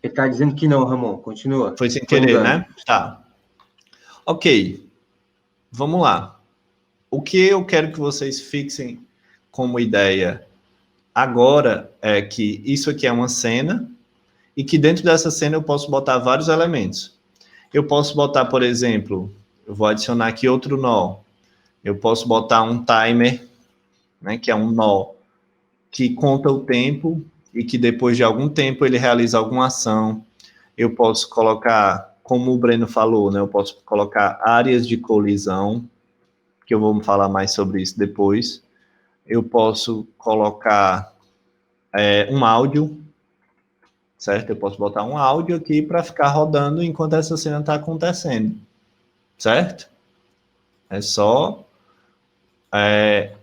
Speaker 2: Ele está dizendo que não, Ramon. Continua.
Speaker 1: Foi sem querer, né? Tá. Ok. Vamos lá. O que eu quero que vocês fixem como ideia agora é que isso aqui é uma cena e que dentro dessa cena eu posso botar vários elementos. Eu posso botar, por exemplo, eu vou adicionar aqui outro nó. Eu posso botar um timer, né, que é um nó que conta o tempo e que depois de algum tempo ele realiza alguma ação. Eu posso colocar, como o Breno falou, né, eu posso colocar áreas de colisão, que eu vou falar mais sobre isso depois. Eu posso colocar um áudio, certo? Eu posso botar um áudio aqui para ficar rodando enquanto essa cena está acontecendo, certo? É só...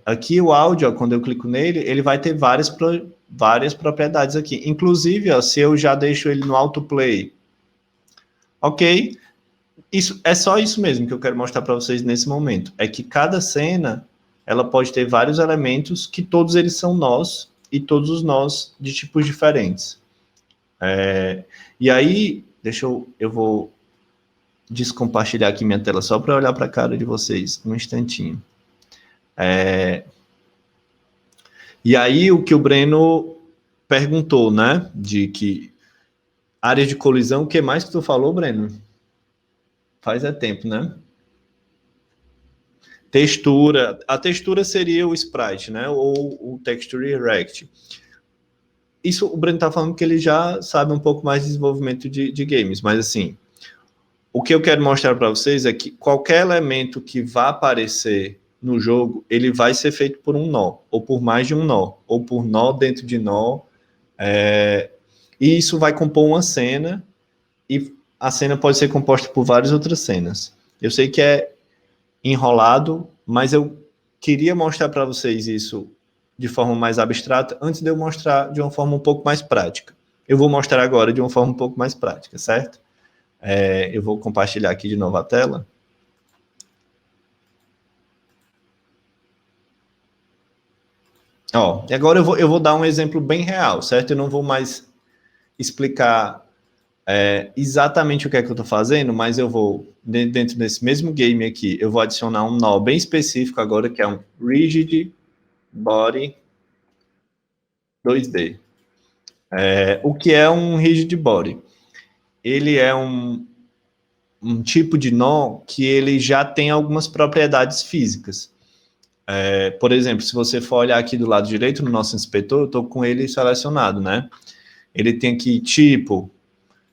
Speaker 1: aqui o áudio, ó, quando eu clico nele, ele vai ter várias propriedades aqui. Inclusive, ó, se eu já deixo ele no autoplay, ok? É só isso mesmo que eu quero mostrar para vocês nesse momento. É que cada cena, ela pode ter vários elementos que todos eles são nós e todos os nós de tipos diferentes. E aí, eu vou descompartilhar aqui minha tela só para olhar para a cara de vocês, um instantinho. E aí, o que o Breno perguntou, né, de que área de colisão, o que mais que tu falou, Breno? Faz tempo, né? Textura. A textura seria o sprite, né? Ou o texture rect. Isso o Breno tá falando que ele já sabe um pouco mais de desenvolvimento de games, mas assim, o que eu quero mostrar para vocês é que qualquer elemento que vá aparecer no jogo, ele vai ser feito por um nó, ou por mais de um nó, ou por nó dentro de nó. E isso vai compor uma cena, e a cena pode ser composta por várias outras cenas. Eu sei que é enrolado, mas eu queria mostrar para vocês isso de forma mais abstrata, antes de eu mostrar de uma forma um pouco mais prática. Eu vou mostrar agora de uma forma um pouco mais prática, certo? Eu vou compartilhar aqui de novo a tela. E agora eu vou dar um exemplo bem real, certo? Eu não vou mais explicar exatamente o que é que eu estou fazendo, mas eu vou, dentro desse mesmo game aqui, eu vou adicionar um nó bem específico agora, que é um Rigid Body 2D. O que é um Rigid Body? Ele é um tipo de nó que ele já tem algumas propriedades físicas. Por exemplo, se você for olhar aqui do lado direito no nosso inspetor, eu estou com ele selecionado, né? Ele tem aqui tipo,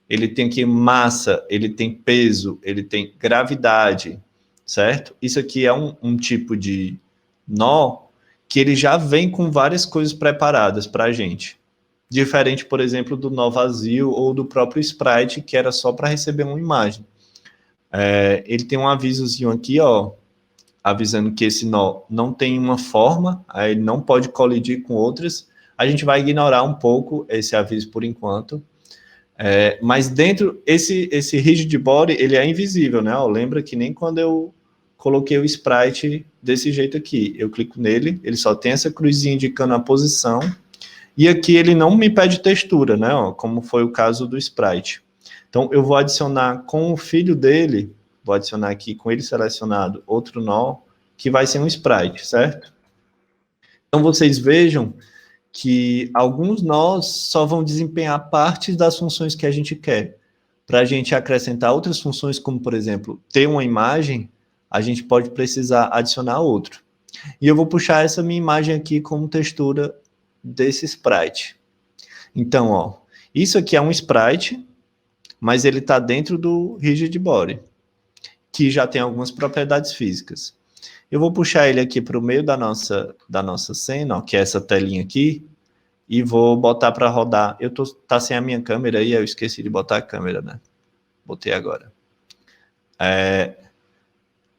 Speaker 1: ele tem aqui massa, ele tem peso, ele tem gravidade, certo? Isso aqui é um tipo de nó que ele já vem com várias coisas preparadas para a gente. Diferente, por exemplo, do nó vazio ou do próprio sprite, que era só para receber uma imagem. Ele tem um avisozinho aqui, avisando que esse nó não tem uma forma, aí ele não pode colidir com outras. A gente vai ignorar um pouco esse aviso por enquanto. Mas dentro, esse rigid body, ele é invisível, né? Lembra que nem quando eu coloquei o sprite desse jeito aqui, eu clico nele, ele só tem essa cruzinha indicando a posição, e aqui ele não me pede textura, né? Como foi o caso do sprite. Então, eu vou adicionar com o filho dele, vou adicionar aqui com ele selecionado outro nó, que vai ser um sprite, certo? Então, vocês vejam que alguns nós só vão desempenhar partes das funções que a gente quer. Para a gente acrescentar outras funções, como, por exemplo, ter uma imagem, a gente pode precisar adicionar outro. E eu vou puxar essa minha imagem aqui como textura desse sprite. Então, isso aqui é um sprite, mas ele está dentro do Rigid Body, que já tem algumas propriedades físicas. Eu vou puxar ele aqui para o meio da nossa cena, que é essa telinha aqui, e vou botar para rodar. Tá sem a minha câmera aí, eu esqueci de botar a câmera, né? Botei agora.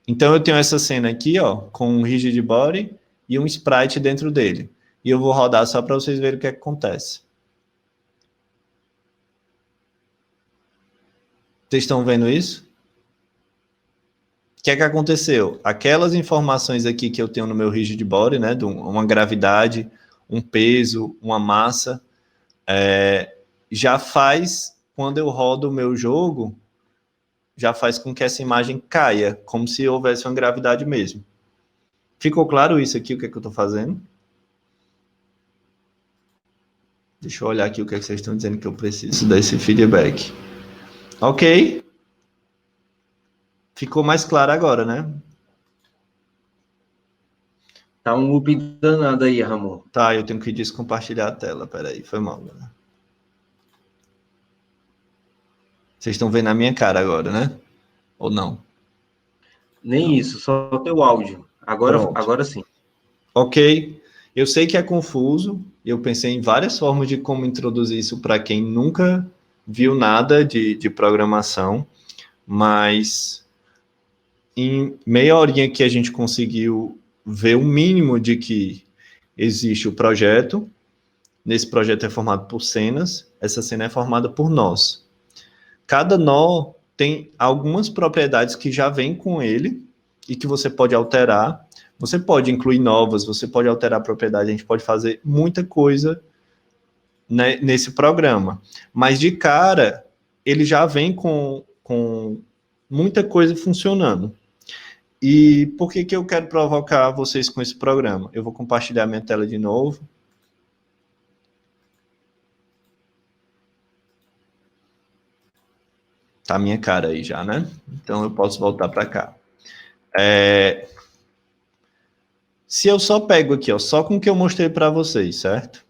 Speaker 1: Então, eu tenho essa cena aqui, com um Rigid Body e um sprite dentro dele. E eu vou rodar só para vocês verem o que acontece. Vocês estão vendo isso? O que aconteceu? Aquelas informações aqui que eu tenho no meu Rigid Body, né, de uma gravidade, um peso, uma massa, já faz, quando eu rodo o meu jogo, já faz com que essa imagem caia, como se houvesse uma gravidade mesmo. Ficou claro isso aqui, o que eu estou fazendo? Deixa eu olhar aqui o que vocês estão dizendo que eu preciso desse feedback. Ok? Ficou mais claro agora, né?
Speaker 2: Tá um loop danado aí, Ramon.
Speaker 1: Tá, eu tenho que descompartilhar a tela. Peraí, foi mal, né? Vocês estão vendo a minha cara agora, né? Ou não?
Speaker 2: Nem não. Isso, só o teu áudio. Agora sim.
Speaker 1: Ok. Eu sei que é confuso. Eu pensei em várias formas de como introduzir isso para quem nunca viu nada de programação, mas em meia horinha que a gente conseguiu ver o mínimo de que existe o projeto. Nesse projeto é formado por cenas. Essa cena é formada por nós. Cada nó tem algumas propriedades que já vêm com ele e que você pode alterar, Você pode incluir novas, você pode alterar a propriedade, a gente pode fazer muita coisa, né, nesse programa. Mas, de cara, ele já vem com muita coisa funcionando. E por que eu quero provocar vocês com esse programa? Eu vou compartilhar minha tela de novo. Tá a minha cara aí já, né? Então eu posso voltar para cá. Se eu só pego aqui, ó, só com o que eu mostrei para vocês, certo?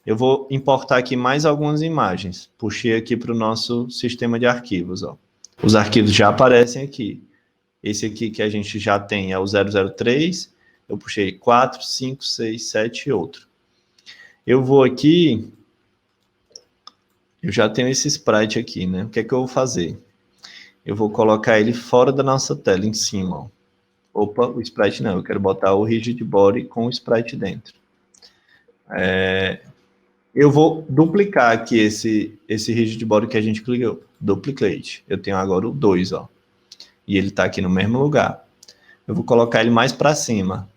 Speaker 1: Eu vou importar aqui mais algumas imagens. Puxei aqui para o nosso sistema de arquivos, ó. Os arquivos já aparecem aqui. Esse aqui que a gente já tem é o 003. Eu puxei 4, 5, 6, 7 e outro. Eu vou aqui... Eu já tenho esse sprite aqui, né? O que é que eu vou fazer? Eu vou colocar ele fora da nossa tela, em cima, ó. Opa, o sprite não, eu quero botar o rigid body com o sprite dentro. Eu vou duplicar aqui esse rigid body que a gente clicou, duplicate. Eu tenho agora o 2, ó. E ele está aqui no mesmo lugar. Eu vou colocar ele mais para cima.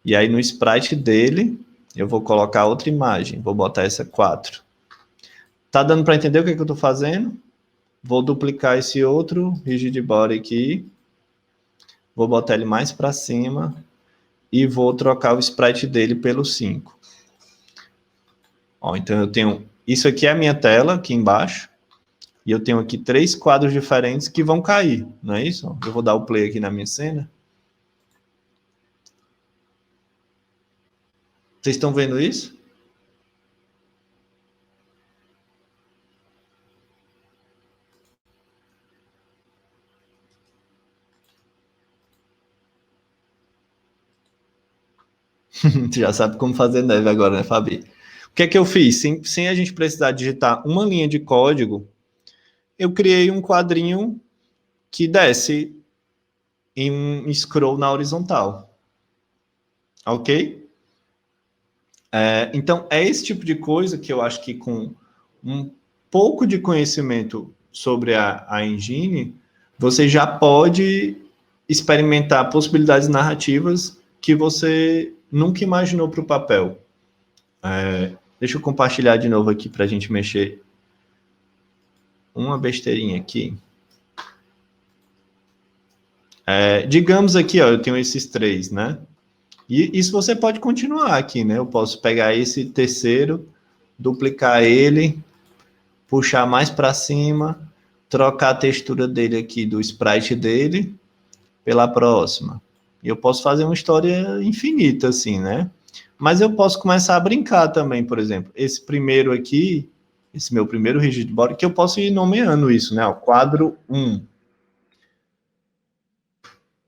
Speaker 1: E aí no sprite dele, eu vou colocar outra imagem. Vou botar essa 4. Tá dando para entender o que eu estou fazendo? Vou duplicar esse outro rigid body aqui. Vou botar ele mais para cima. E vou trocar o sprite dele pelo 5. Ó, então eu tenho... Isso aqui é a minha tela, aqui embaixo. E eu tenho aqui 3 quadros diferentes que vão cair, não é isso? Eu vou dar o play aqui na minha cena. Vocês estão vendo isso? Tu já sabe como fazer neve agora, né, Fabi? O que é que eu fiz? Sem a gente precisar digitar uma linha de código, eu criei um quadrinho que desce em um scroll na horizontal. Ok? Então, é esse tipo de coisa que eu acho que com um pouco de conhecimento sobre a engine, você já pode experimentar possibilidades narrativas que você nunca imaginou para o papel. Deixa eu compartilhar de novo aqui para a gente mexer uma besteirinha aqui. Digamos aqui, ó, eu tenho esses 3, né? E isso você pode continuar aqui, né? Eu posso pegar esse terceiro, duplicar ele, puxar mais para cima, trocar a textura dele aqui, do sprite dele, pela próxima. E eu posso fazer uma história infinita, assim, né? Mas eu posso começar a brincar também, por exemplo. Esse primeiro aqui, esse meu primeiro rigid body, que eu posso ir nomeando isso, né? O quadro 1.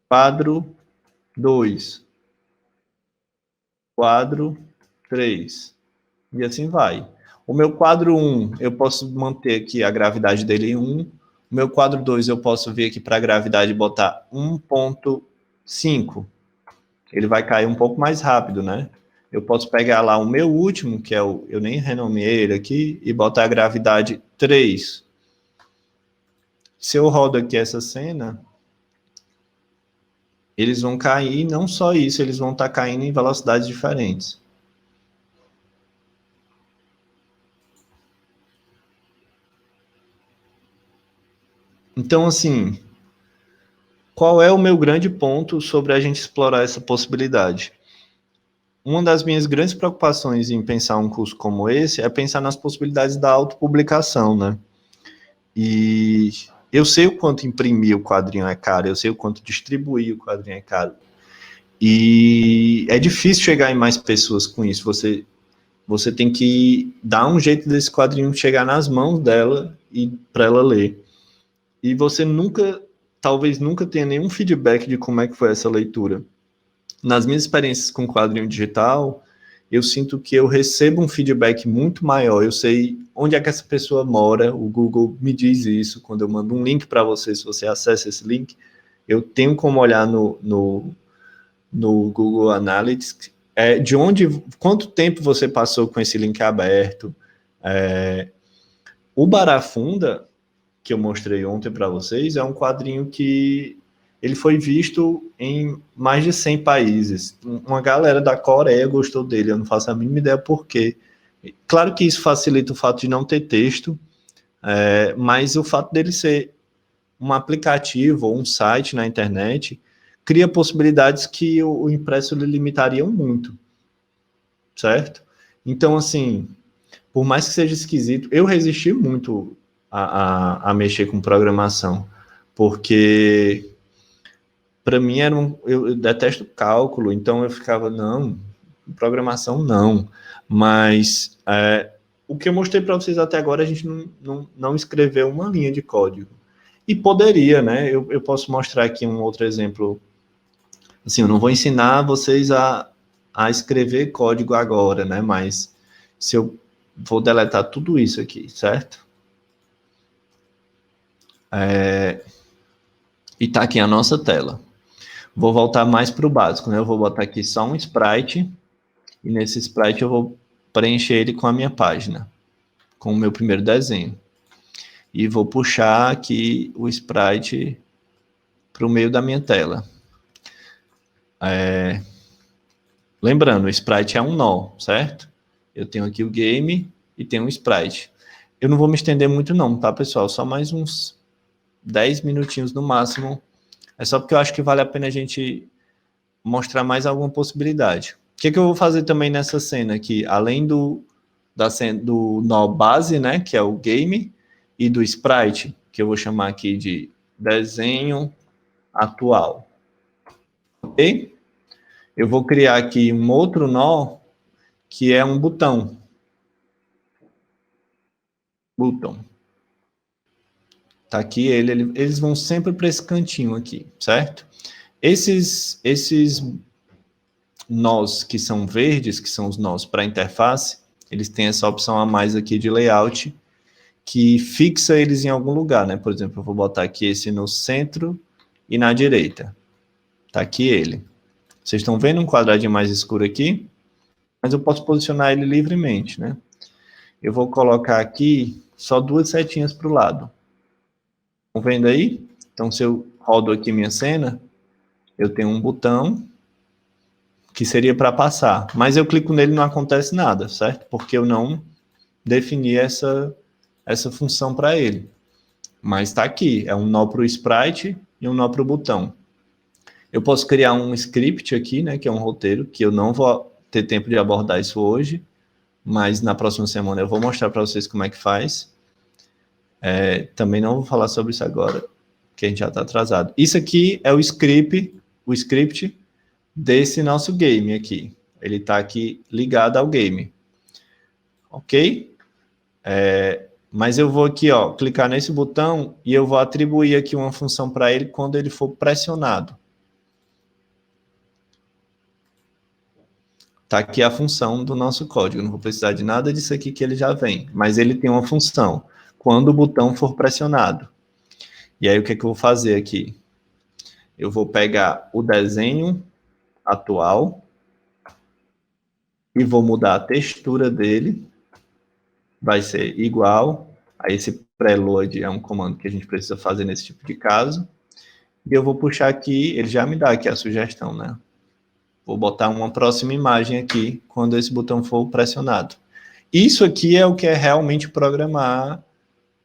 Speaker 1: Quadro 2. Quadro 3. E assim vai. O meu quadro 1, eu posso manter aqui a gravidade dele em 1. O meu quadro 2, eu posso vir aqui para a gravidade e botar 1,5. Ele vai cair um pouco mais rápido, né? Eu posso pegar lá o meu último, que é o... Eu nem renomeei ele aqui, e botar a gravidade 3. Se eu rodo aqui essa cena, eles vão cair, não só isso, eles vão estar caindo em velocidades diferentes. Então, assim, qual é o meu grande ponto sobre a gente explorar essa possibilidade? Uma das minhas grandes preocupações em pensar um curso como esse é pensar nas possibilidades da autopublicação, né? E eu sei o quanto imprimir o quadrinho é caro, eu sei o quanto distribuir o quadrinho é caro. E é difícil chegar em mais pessoas com isso. Você tem que dar um jeito desse quadrinho chegar nas mãos dela e para ela ler. E você talvez nunca tenha nenhum feedback de como é que foi essa leitura. Nas minhas experiências com quadrinho digital, eu sinto que eu recebo um feedback muito maior. Eu sei onde é que essa pessoa mora, o Google me diz isso. Quando eu mando um link para você, se você acessa esse link, eu tenho como olhar no Google Analytics quanto tempo você passou com esse link aberto. O Barafunda, que eu mostrei ontem para vocês, é um quadrinho que ele foi visto em mais de 100 países. Uma galera da Coreia gostou dele, eu não faço a mínima ideia por quê. Claro que isso facilita o fato de não ter texto, mas o fato dele ser um aplicativo ou um site na internet cria possibilidades que o impresso lhe limitariam muito, certo? Então, assim, por mais que seja esquisito, eu resisti muito a mexer com programação, porque para mim eu detesto cálculo, então eu ficava, não, programação não, mas o que eu mostrei para vocês até agora, a gente não escreveu uma linha de código, e poderia, né, eu posso mostrar aqui um outro exemplo, assim, eu não vou ensinar vocês a escrever código agora, né, mas se eu vou deletar tudo isso aqui, certo? E tá aqui a nossa tela. Vou voltar mais para o básico, né? Eu vou botar aqui só um sprite, e nesse sprite eu vou preencher ele com a minha página, com o meu primeiro desenho. E vou puxar aqui o sprite para o meio da minha tela. Lembrando, o sprite é um nó, certo? Eu tenho aqui o game e tenho um sprite. Eu não vou me estender muito não, tá, pessoal? Só mais uns 10 minutinhos no máximo. É só porque eu acho que vale a pena a gente mostrar mais alguma possibilidade. O que eu vou fazer também nessa cena aqui? Além do nó base, né, que é o game, e do sprite, que eu vou chamar aqui de desenho atual. Ok? Eu vou criar aqui um outro nó, que é um botão. Button. Tá aqui, eles vão sempre para esse cantinho aqui, certo? Esses nós que são verdes, que são os nós para interface, eles têm essa opção a mais aqui de layout, que fixa eles em algum lugar, né? Por exemplo, eu vou botar aqui esse no centro e na direita. Tá aqui ele. Vocês estão vendo um quadradinho mais escuro aqui? Mas eu posso posicionar ele livremente, né? Eu vou colocar aqui só duas setinhas para o lado. Estão vendo aí? Então, se eu rodo aqui minha cena, eu tenho um botão que seria para passar, mas eu clico nele e não acontece nada, certo? Porque eu não defini essa função para ele. Mas está aqui, é um nó para o sprite e um nó para o botão. Eu posso criar um script aqui, né, que é um roteiro, que eu não vou ter tempo de abordar isso hoje, mas na próxima semana eu vou mostrar para vocês como é que faz. Também não vou falar sobre isso agora, que a gente já está atrasado. Isso aqui é o script desse nosso game aqui. Ele está aqui ligado ao game. Ok? Mas eu vou aqui, ó, clicar nesse botão e eu vou atribuir aqui uma função para ele quando ele for pressionado. Está aqui a função do nosso código. Eu não vou precisar de nada disso aqui que ele já vem. Mas ele tem uma função. Quando o botão for pressionado. E aí, o que eu vou fazer aqui? Eu vou pegar o desenho atual e vou mudar a textura dele. Vai ser igual a esse preload, é um comando que a gente precisa fazer nesse tipo de caso. E eu vou puxar aqui, ele já me dá aqui a sugestão, né? Vou botar uma próxima imagem aqui, quando esse botão for pressionado. Isso aqui é o que é realmente programar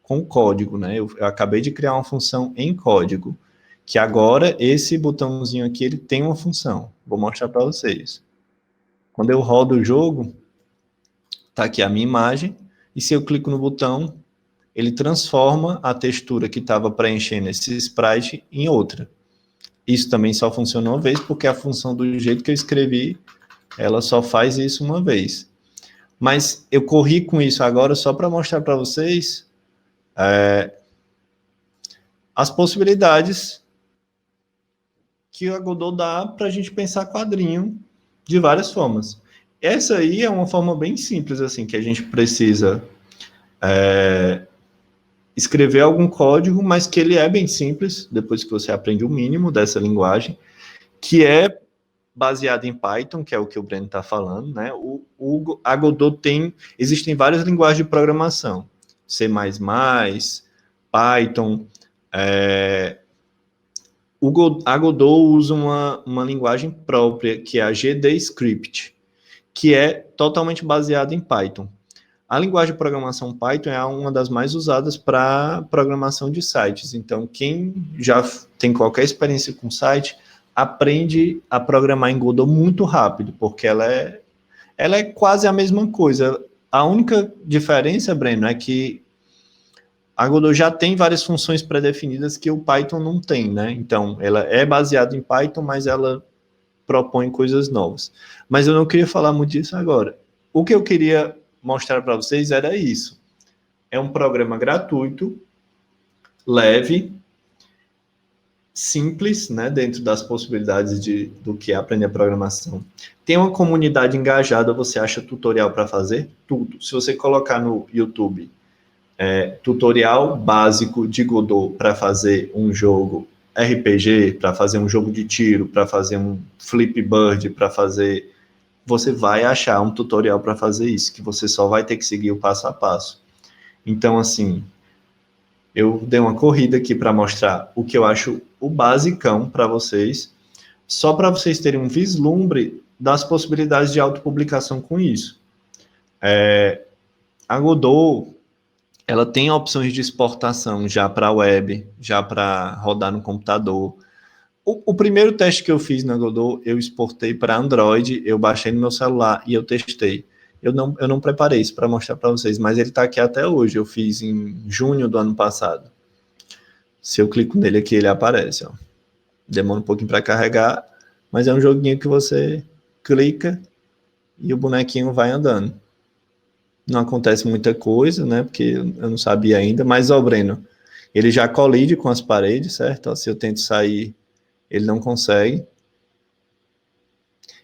Speaker 1: com código, né? Eu acabei de criar uma função em código, que agora esse botãozinho aqui, ele tem uma função. Vou mostrar para vocês. Quando eu rodo o jogo, tá aqui a minha imagem, e se eu clico no botão, ele transforma a textura que estava preenchendo esse sprite em outra. Isso também só funciona uma vez, porque a função do jeito que eu escrevi, ela só faz isso uma vez. Mas eu corri com isso agora só para mostrar para vocês as possibilidades que o Godot dá para a gente pensar quadrinho de várias formas. Essa aí é uma forma bem simples, assim, que a gente precisa escrever algum código, mas que ele é bem simples, depois que você aprende o mínimo dessa linguagem, que é baseado em Python, que é o que o Breno está falando, né? A Godot existem várias linguagens de programação, C++, Python, A Godot usa uma linguagem própria, que é a GDScript, que é totalmente baseada em Python. A linguagem de programação Python é uma das mais usadas para programação de sites. Então, quem já tem qualquer experiência com site, aprende a programar em Godot muito rápido, porque ela é quase a mesma coisa. A única diferença, Breno, é que a Godot já tem várias funções pré-definidas que o Python não tem, né? Então, ela é baseada em Python, mas ela propõe coisas novas. Mas eu não queria falar muito disso agora. O que eu queria mostrar para vocês era isso. É um programa gratuito, leve, simples, né, dentro das possibilidades do que é aprender programação. Tem uma comunidade engajada, você acha tutorial para fazer? Tudo. Se você colocar no YouTube tutorial básico de Godot para fazer um jogo RPG, para fazer um jogo de tiro, para fazer um Flip Bird, para fazer... Você vai achar um tutorial para fazer isso, que você só vai ter que seguir o passo a passo. Então, assim, eu dei uma corrida aqui para mostrar o que eu acho o basicão para vocês, só para vocês terem um vislumbre das possibilidades de autopublicação com isso. A Godot, ela tem opções de exportação já para a web, já para rodar no computador. O primeiro teste que eu fiz na Godot, eu exportei para Android, eu baixei no meu celular e eu testei. Eu não preparei isso para mostrar para vocês, mas ele está aqui até hoje. Eu fiz em junho do ano passado. Se eu clico nele aqui, ele aparece. Ó. Demora um pouquinho para carregar, mas é um joguinho que você clica e o bonequinho vai andando. Não acontece muita coisa, né? Porque eu não sabia ainda, mas, ó, Breno, ele já colide com as paredes, certo? Ó, se eu tento sair, ele não consegue.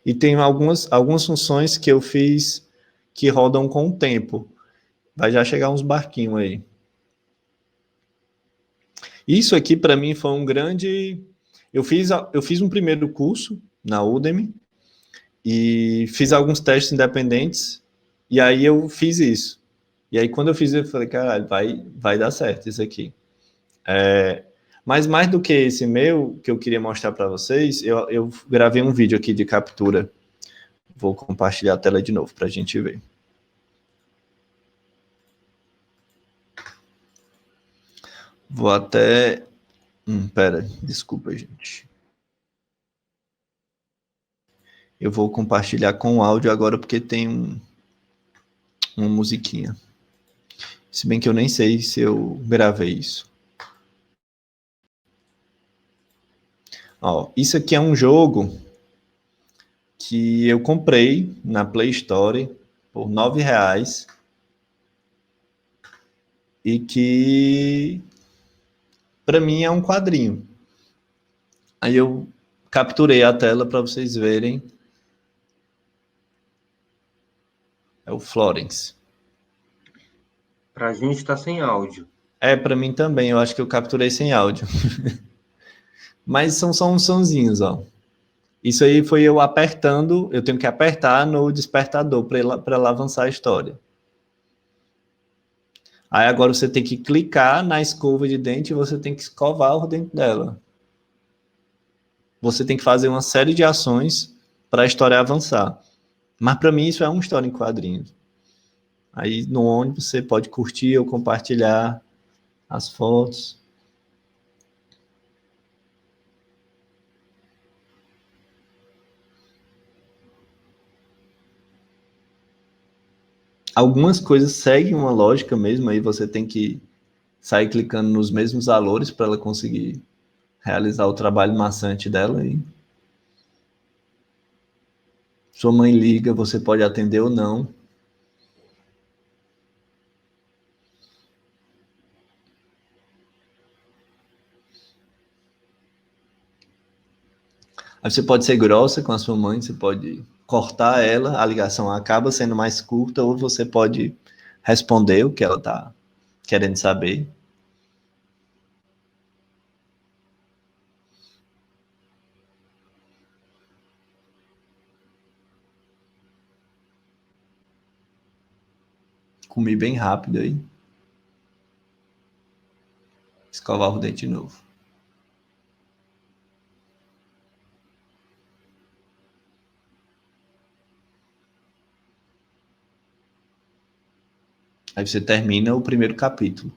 Speaker 1: E tem algumas funções que eu fiz que rodam com o tempo. Vai já chegar uns barquinhos aí. Isso aqui, para mim, foi um grande... Eu fiz um primeiro curso na Udemy e fiz alguns testes independentes e aí eu fiz isso. E aí, quando eu fiz, eu falei, caralho, vai dar certo isso aqui. Mas mais do que esse meu, que eu queria mostrar para vocês, eu gravei um vídeo aqui de captura. Vou compartilhar a tela de novo para a gente ver. Vou até... pera, desculpa, gente. Eu vou compartilhar com o áudio agora porque tem uma musiquinha. Se bem que eu nem sei se eu gravei isso. Ó, isso aqui é um jogo que eu comprei na Play Store por R$ 9 e que para mim é um quadrinho. Aí eu capturei a tela para vocês verem. É o Florence.
Speaker 2: Para a gente está sem áudio.
Speaker 1: Para mim também. Eu acho que eu capturei sem áudio. Mas são só uns sonzinhos, ó. Isso aí foi eu apertando. Eu tenho que apertar no despertador para ela avançar a história. Aí agora você tem que clicar na escova de dente e você tem que escovar o dente dela. Você tem que fazer uma série de ações para a história avançar. Mas para mim isso é uma história em quadrinhos. Aí no ônibus você pode curtir ou compartilhar as fotos. Algumas coisas seguem uma lógica mesmo, aí você tem que sair clicando nos mesmos valores para ela conseguir realizar o trabalho maçante dela. E sua mãe liga, você pode atender ou não. Aí você pode ser grossa com a sua mãe, você pode cortar ela, a ligação acaba sendo mais curta, ou você pode responder o que ela está querendo saber. Comi bem rápido aí. Escovar o dente de novo. Aí você termina o primeiro capítulo.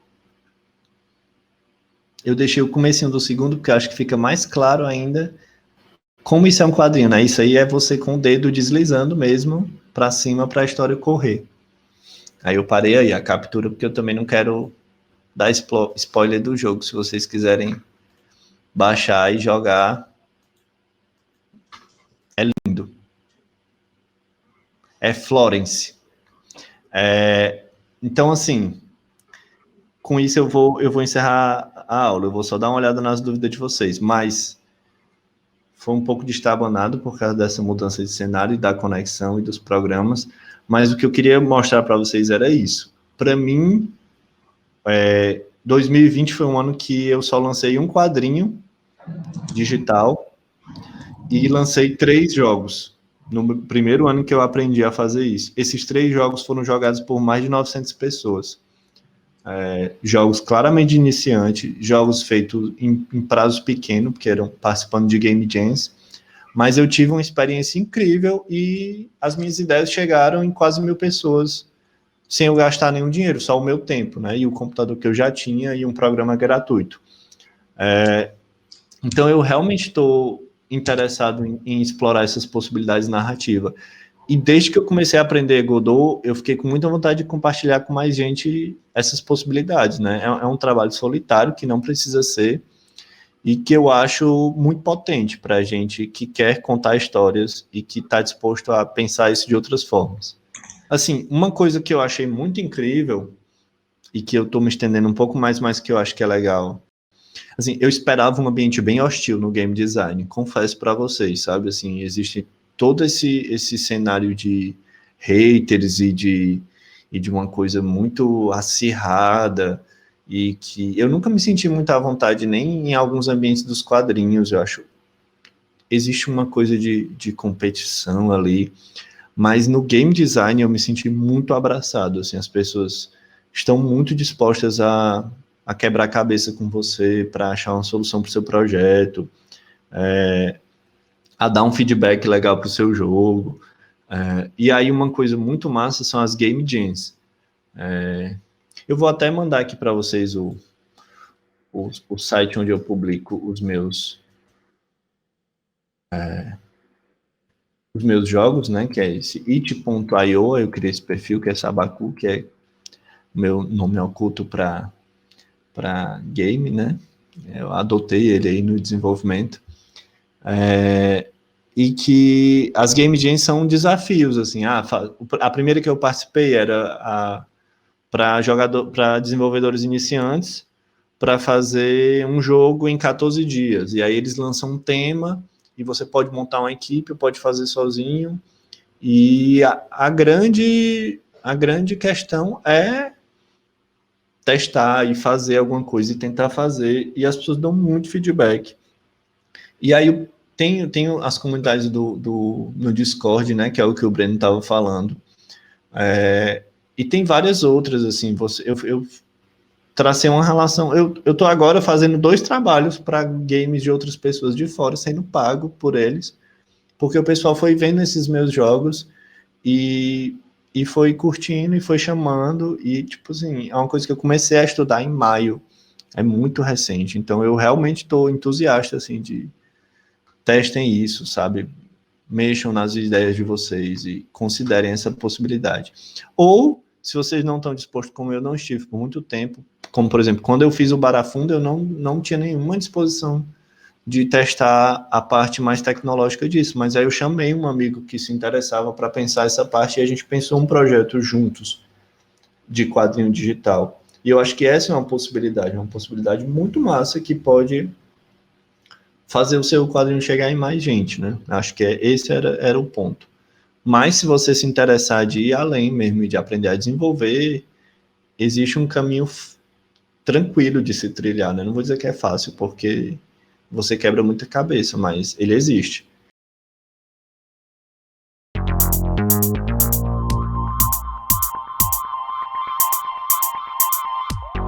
Speaker 1: Eu deixei o comecinho do segundo, porque eu acho que fica mais claro ainda como isso é um quadrinho, né? Isso aí é você com o dedo deslizando mesmo para cima para a história correr. Aí eu parei aí a captura, porque eu também não quero dar spoiler do jogo. Se vocês quiserem baixar e jogar, é lindo. É Florence. Então, assim, com isso eu vou encerrar a aula. Eu vou só dar uma olhada nas dúvidas de vocês, mas foi um pouco destabanado por causa dessa mudança de cenário e da conexão e dos programas, mas o que eu queria mostrar para vocês era isso. Para mim, 2020 foi um ano que eu só lancei um quadrinho digital e lancei 3 jogos. No primeiro ano que eu aprendi a fazer isso. Esses 3 jogos foram jogados por mais de 900 pessoas. Jogos claramente de iniciante, jogos feitos em prazos pequenos, porque eram participando de Game Jams, mas eu tive uma experiência incrível e as minhas ideias chegaram em quase 1.000 pessoas sem eu gastar nenhum dinheiro, só o meu tempo, né? E o computador que eu já tinha e um programa gratuito. Então eu realmente estou interessado em explorar essas possibilidades narrativas. E desde que eu comecei a aprender Godot, eu fiquei com muita vontade de compartilhar com mais gente essas possibilidades, né? É um trabalho solitário que não precisa ser e que eu acho muito potente para a gente que quer contar histórias e que está disposto a pensar isso de outras formas. Assim, uma coisa que eu achei muito incrível e que eu estou me estendendo um pouco mais, mas que eu acho que é legal. Assim, eu esperava um ambiente bem hostil no game design, confesso para vocês, sabe? Assim, existe todo esse cenário de haters e de uma coisa muito acirrada e que eu nunca me senti muito à vontade nem em alguns ambientes dos quadrinhos, eu acho. Existe uma coisa de competição ali, mas no game design eu me senti muito abraçado, assim, as pessoas estão muito dispostas a quebrar a cabeça com você para achar uma solução para o seu projeto, a dar um feedback legal para o seu jogo. E aí uma coisa muito massa são as Game Jams. Eu vou até mandar aqui para vocês o site onde eu publico os meus jogos, né, que é esse it.io, eu criei esse perfil, que é Sabaku, que é meu nome oculto para game, né, eu adotei ele aí no desenvolvimento, e que as Game Jams são desafios, assim, a primeira que eu participei era para desenvolvedores iniciantes, para fazer um jogo em 14 dias, e aí eles lançam um tema, e você pode montar uma equipe, pode fazer sozinho, e a grande questão é testar e fazer alguma coisa e tentar fazer, e as pessoas dão muito feedback. E aí tenho as comunidades no Discord, né, que é o que o Breno estava falando, e tem várias outras, assim, eu tracei uma relação, eu estou agora fazendo 2 trabalhos para games de outras pessoas de fora, sendo pago por eles, porque o pessoal foi vendo esses meus jogos e foi curtindo e foi chamando, e tipo assim, é uma coisa que eu comecei a estudar em maio, é muito recente, então eu realmente estou entusiasta, assim, de testem isso, sabe, mexam nas ideias de vocês e considerem essa possibilidade. Ou, se vocês não estão dispostos, como eu não estive por muito tempo, como por exemplo, quando eu fiz o Barafundo, eu não tinha nenhuma disposição de testar a parte mais tecnológica disso, mas aí eu chamei um amigo que se interessava para pensar essa parte e a gente pensou um projeto juntos de quadrinho digital. E eu acho que essa é uma possibilidade muito massa que pode fazer o seu quadrinho chegar em mais gente, né? Acho que esse era o ponto. Mas se você se interessar de ir além mesmo e de aprender a desenvolver, existe um caminho tranquilo de se trilhar, né? Não vou dizer que é fácil, porque você quebra muita cabeça, mas ele existe.